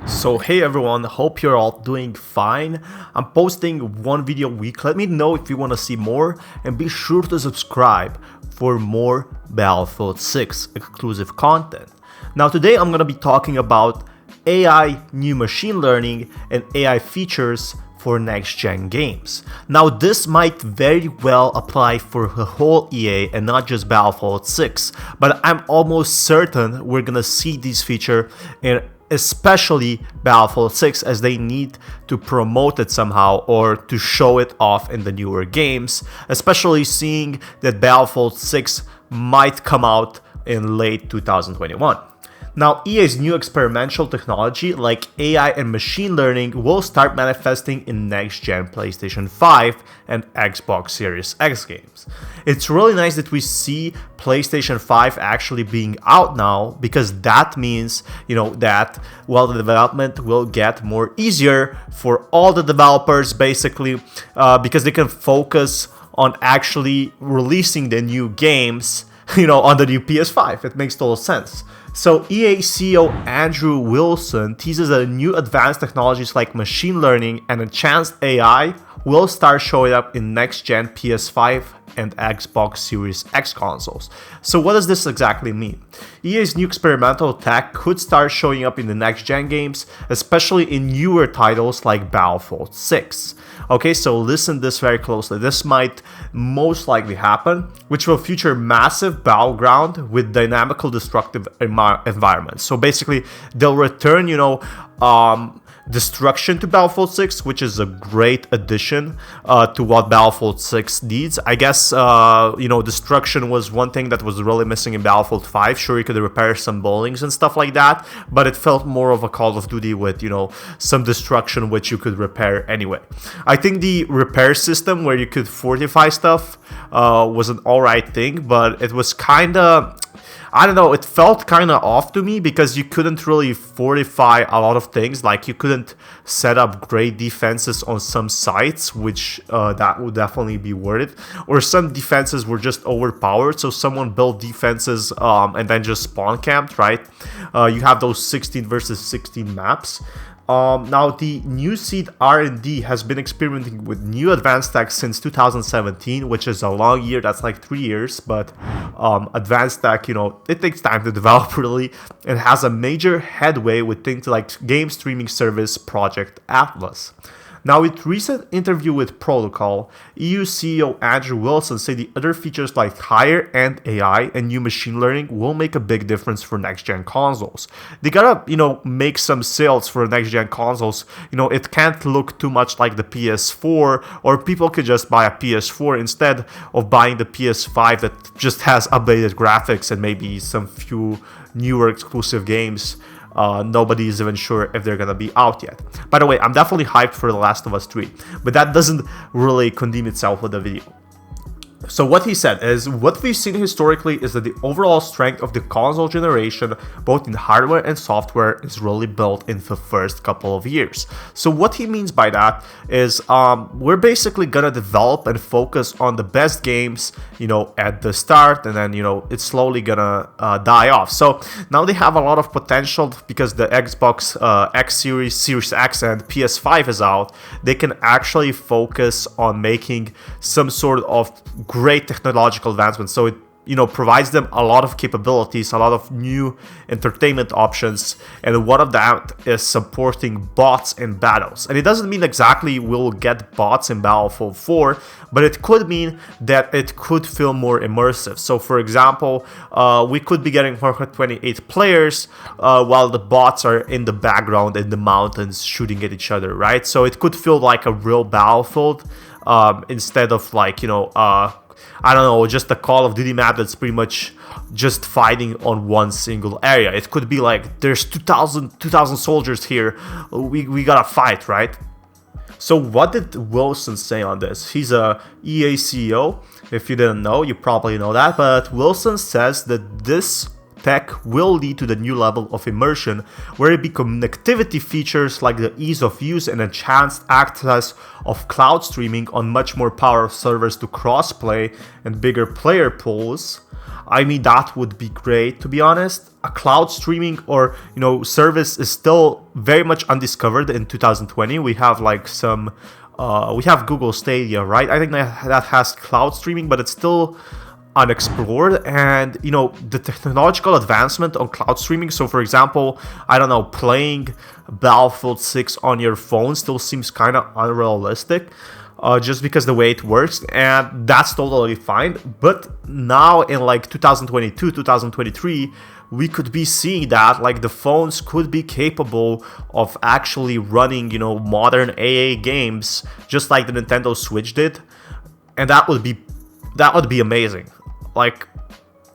So hey everyone, hope you're all doing fine. I'm posting one video a week. Let me know if you want to see more and be sure to subscribe for more Battlefield 6 exclusive content. Now today I'm going to be talking about AI, new machine learning, and AI features for next-gen games. Now this might very well apply for the whole EA and not just Battlefield 6, but I'm almost certain we're gonna see these features in especially Battlefield 6 as they need to promote it somehow or to show it off in the newer games, especially seeing that Battlefield 6 might come out in late 2021. Now, EA's new experimental technology like AI and machine learning will start manifesting in next-gen PlayStation 5 and Xbox Series X games. It's really nice that we see PlayStation 5 actually being out now, because that means, that the development will get more easier for all the developers basically, because they can focus on actually releasing the new games on the new PS5. It makes total sense. So EA CEO Andrew Wilson teases that new advanced technologies like machine learning and enhanced AI will start showing up in next-gen PS5 and Xbox Series X consoles. So what does this exactly mean? EA's new experimental tech could start showing up in the next-gen games, especially in newer titles like Battlefield 6. Okay, so listen this very closely. This might most likely happen, which will feature massive battleground with dynamically-destructive environments. So basically, they'll return, destruction to Battlefield 6, which is a great addition to what Battlefield 6 needs. I guess, destruction was one thing that was really missing in Battlefield 5. Sure, you could repair some buildings and stuff like that, but it felt more of a Call of Duty with, some destruction which you could repair anyway. I think the repair system where you could fortify stuff was an alright thing, but it was kind of... I don't know, it felt kind of off to me because you couldn't really fortify a lot of things. Like, you couldn't set up great defenses on some sites, which that would definitely be worth it. Or some defenses were just overpowered, so someone built defenses and then just spawn camped, right? You have those 16 versus 16 maps. Now, the new SEED R&D has been experimenting with new advanced tech since 2017, which is a long year. That's like 3 years, but advanced tech, it takes time to develop really. It has a major headway with things like game streaming service Project Atlas. Now, with recent interview with Protocol, EU CEO Andrew Wilson said the other features like higher-end AI and new machine learning will make a big difference for next-gen consoles. They gotta, make some sales for next-gen consoles. It can't look too much like the PS4, or people could just buy a PS4 instead of buying the PS5 that just has updated graphics and maybe some few newer exclusive games. Nobody is even sure if they're gonna be out yet. By the way, I'm definitely hyped for The Last of Us 3, but that doesn't really condemn itself with the video. So what he said is, what we've seen historically is that the overall strength of the console generation, both in hardware and software, is really built in the first couple of years. So what he means by that is we're basically gonna develop and focus on the best games, at the start, and then, it's slowly gonna die off. So now they have a lot of potential because the Xbox X Series, Series X, and PS5 is out. They can actually focus on making some sort of great technological advancements. So it provides them a lot of capabilities, a lot of new entertainment options, and one of that is supporting bots in battles. And it doesn't mean exactly we'll get bots in Battlefield 4, but it could mean that it could feel more immersive. So for example, we could be getting 128 players while the bots are in the background in the mountains shooting at each other, right? So it could feel like a real Battlefield instead of like, I don't know, just a Call of Duty map that's pretty much just fighting on one single area. It could be like, there's 2,000 soldiers here, we gotta fight, right? So what did Wilson say on this? He's a EA CEO. If you didn't know, you probably know that, but Wilson says that this tech will lead to the new level of immersion, where it be connectivity features like the ease of use and enhanced access of cloud streaming on much more powerful servers to crossplay and bigger player pools. I mean, that would be great, to be honest. A cloud streaming or, service is still very much undiscovered in 2020. We have like we have Google Stadia, right? I think that has cloud streaming, but it's still unexplored. And the technological advancement on cloud streaming, so for example, I don't know, playing Battlefield 6 on your phone still seems kind of unrealistic, just because the way it works, and that's totally fine. But now in like 2022, 2023, we could be seeing that like the phones could be capable of actually running, modern AA games, just like the Nintendo Switch did, and that would be amazing. Like,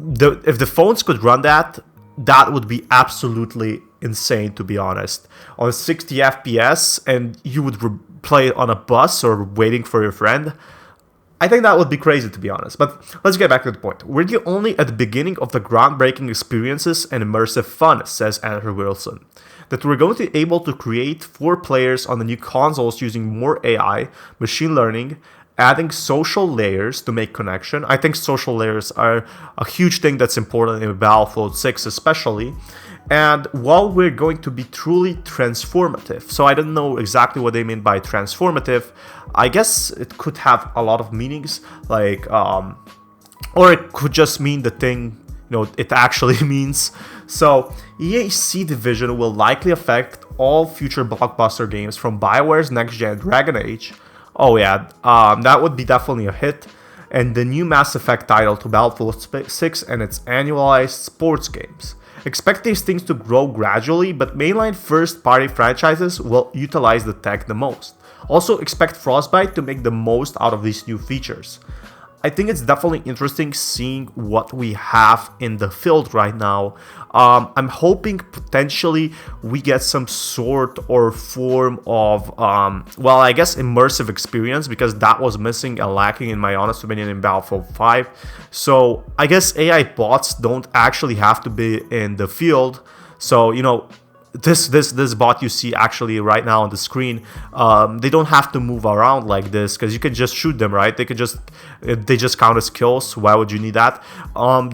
if the phones could run that, that would be absolutely insane, to be honest. On 60 FPS, and you would play it on a bus or waiting for your friend. I think that would be crazy, to be honest. But let's get back to the point. We're only at the beginning of the groundbreaking experiences and immersive fun, says Andrew Wilson. That we're going to be able to create 4 players on the new consoles using more AI, machine learning, adding social layers to make connection. I think social layers are a huge thing that's important in Battlefield 6 especially. And while we're going to be truly transformative, so I don't know exactly what they mean by transformative. I guess it could have a lot of meanings, like, or it could just mean the thing, it actually means. So EA's SEED division will likely affect all future blockbuster games from BioWare's next-gen Dragon Age. Oh yeah, that would be definitely a hit. And the new Mass Effect title to Battlefield 6 and its annualized sports games. Expect these things to grow gradually, but mainline first-party franchises will utilize the tech the most. Also, expect Frostbite to make the most out of these new features. I think it's definitely interesting seeing what we have in the field right now. I'm hoping potentially we get some sort or form of, I guess immersive experience, because that was missing and lacking in my honest opinion in Battlefield 5. So I guess AI bots don't actually have to be in the field. So, this bot you see actually right now on the screen, they don't have to move around like this, because you can just shoot them, right? They just count as kills. Why would you need that?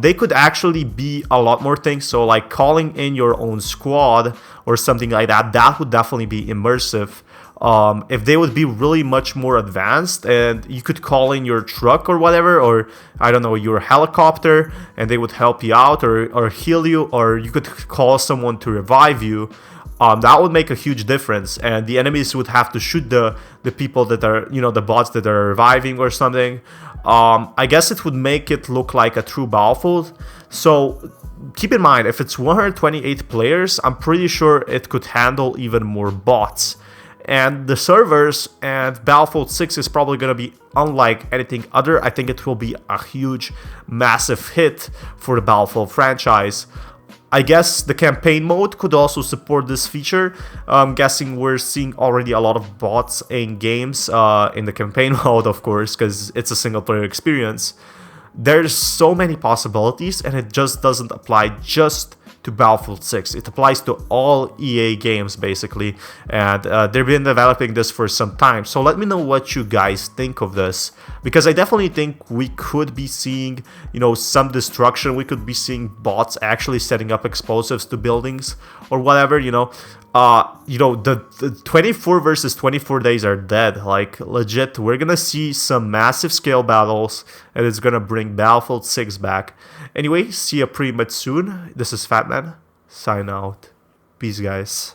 They could actually be a lot more things, so like calling in your own squad or something like that. That would definitely be immersive. If they would be really much more advanced, and you could call in your truck or whatever, or I don't know, your helicopter, and they would help you out or heal you, or you could call someone to revive you. That would make a huge difference, and the enemies would have to shoot the people that are, the bots that are reviving or something. I guess it would make it look like a true Battlefield. So keep in mind, if it's 128 players, I'm pretty sure it could handle even more bots. And the servers and Battlefield 6 is probably going to be unlike anything other. I think it will be a huge, massive hit for the Battlefield franchise. I guess the campaign mode could also support this feature. I'm guessing we're seeing already a lot of bots in games in the campaign mode, of course, because it's a single player experience. There's so many possibilities, and it just doesn't apply just to Battlefield 6. It applies to all EA games basically, and they've been developing this for some time. So let me know what you guys think of this, because I definitely think we could be seeing, some destruction. We could be seeing bots actually setting up explosives to buildings or whatever. The 24 versus 24 days are dead. Like, legit, we're gonna see some massive scale battles, and it's gonna bring Battlefield 6 back. Anyway, see you pretty much soon. This is Fatman, sign out. Peace, guys.